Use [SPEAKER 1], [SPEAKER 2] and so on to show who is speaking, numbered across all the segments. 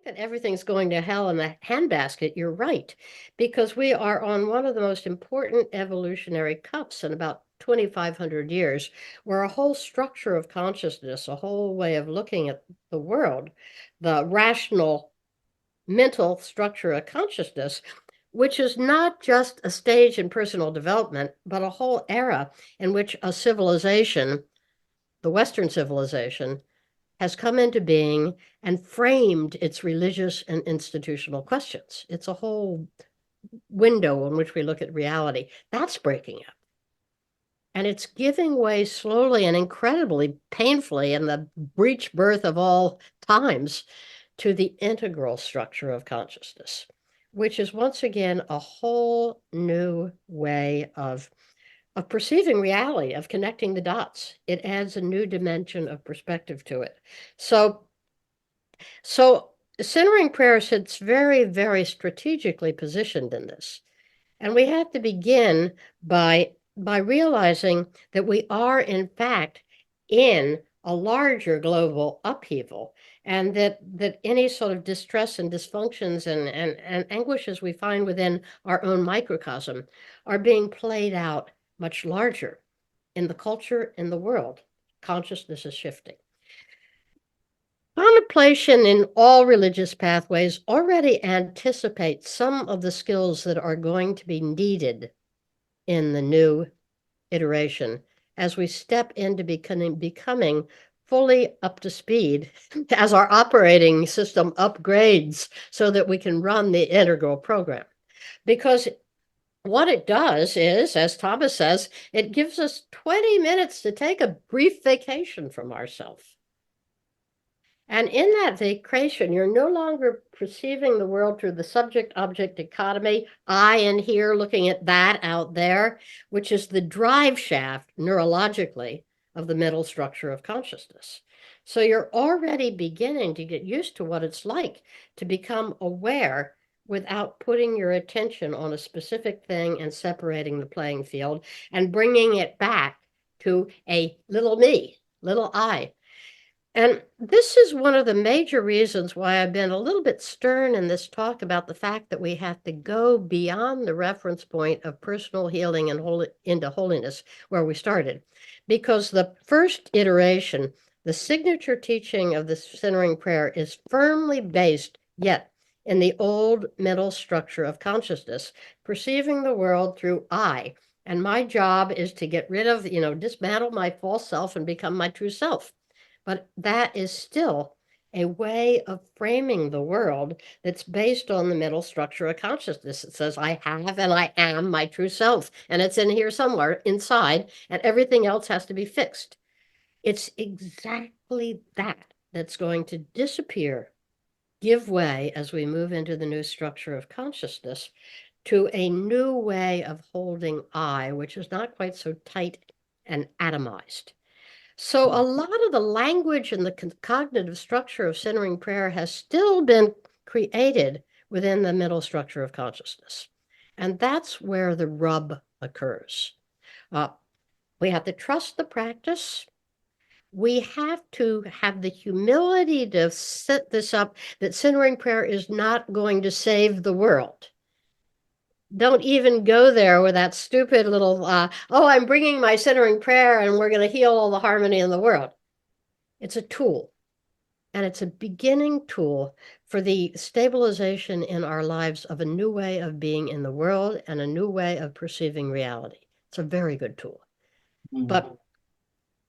[SPEAKER 1] think that everything's going to hell in a handbasket, you're right, because we are on one of the most important evolutionary cups in about 2,500 years, where a whole structure of consciousness, a whole way of looking at the world, the rational mental structure of consciousness, which is not just a stage in personal development, but a whole era in which a civilization, the Western civilization, has come into being and framed its religious and institutional questions. It's a whole window in which we look at reality. That's breaking up. And it's giving way slowly and incredibly painfully in the breech birth of all times to the integral structure of consciousness, which is once again a whole new way of perceiving reality, of connecting the dots. It adds a new dimension of perspective to it. So centering prayer sits very, very strategically positioned in this. And we have to begin by realizing that we are, in fact, in a larger global upheaval, and that any sort of distress and dysfunctions and anguishes we find within our own microcosm are being played out much larger in the culture, in the world. Consciousness is shifting. Contemplation in all religious pathways already anticipates some of the skills that are going to be needed in the new iteration as we step into becoming fully up to speed as our operating system upgrades so that we can run the integral program. Because what it does is, as Thomas says, it gives us 20 minutes to take a brief vacation from ourselves. And in that vacation, you're no longer perceiving the world through the subject-object dichotomy, I in here looking at that out there, which is the drive shaft neurologically of the mental structure of consciousness. So you're already beginning to get used to what it's like to become aware without putting your attention on a specific thing and separating the playing field and bringing it back to a little me, little I. And this is one of the major reasons why I've been a little bit stern in this talk about the fact that we have to go beyond the reference point of personal healing and into holiness where we started. Because the first iteration, the signature teaching of the centering prayer, is firmly based yet in the old mental structure of consciousness, perceiving the world through I. And my job is to get rid of, dismantle my false self and become my true self. But that is still a way of framing the world that's based on the mental structure of consciousness. It says, I have and I am my true self, and it's in here somewhere inside, and everything else has to be fixed. It's exactly that that's going to disappear, give way as we move into the new structure of consciousness to a new way of holding I, which is not quite so tight and atomized. So a lot of the language and the cognitive structure of centering prayer has still been created within the mental structure of consciousness. And that's where the rub occurs. We have to trust the practice. We have to have the humility to set this up, that centering prayer is not going to save the world. Don't even go there with that stupid little, I'm bringing my centering prayer and we're going to heal all the harmony in the world. It's a tool, and it's a beginning tool for the stabilization in our lives of a new way of being in the world and a new way of perceiving reality. It's a very good tool.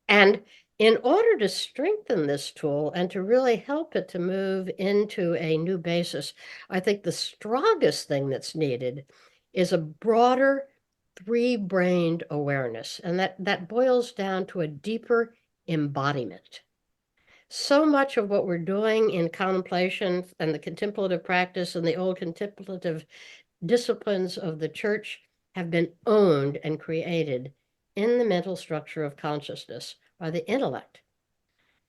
[SPEAKER 1] And in order to strengthen this tool and to really help it to move into a new basis, I think the strongest thing that's needed is a broader three-brained awareness. And that boils down to a deeper embodiment. So much of what we're doing in contemplation and the contemplative practice and the old contemplative disciplines of the church have been owned and created in the mental structure of consciousness by the intellect.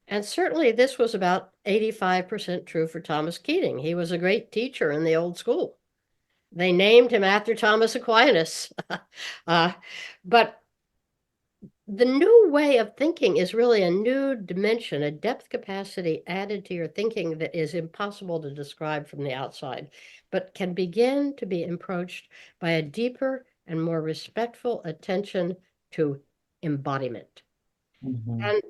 [SPEAKER 1] And certainly this was about 85% true for Thomas Keating. He was a great teacher in the old school. They named him after Thomas Aquinas. But the new way of thinking is really a new dimension, a depth capacity added to your thinking that is impossible to describe from the outside, but can begin to be approached by a deeper and more respectful attention to embodiment.
[SPEAKER 2] Mm-hmm.
[SPEAKER 1] And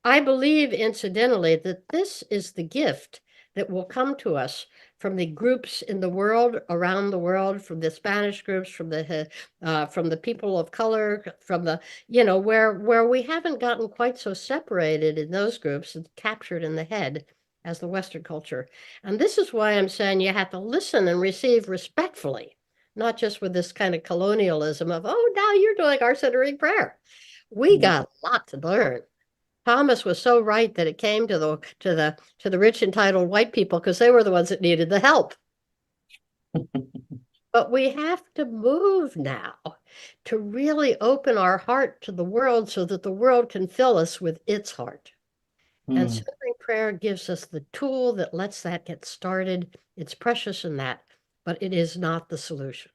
[SPEAKER 1] I believe, incidentally, that this is the gift that will come to us from the groups in the world, around the world, from the Spanish groups, from the people of color, from the, where we haven't gotten quite so separated in those groups and captured in the head as the Western culture. And this is why I'm saying you have to listen and receive respectfully, not just with this kind of colonialism of, oh, now you're doing our centering prayer. We got a lot to learn. Thomas was so right that it came to the rich entitled white people because they were the ones that needed the help. But we have to move now to really open our heart to the world so that the world can fill us with its heart. And
[SPEAKER 2] Mm.
[SPEAKER 1] centering prayer gives us the tool that lets that get started. It's precious in that, but it is not the solution.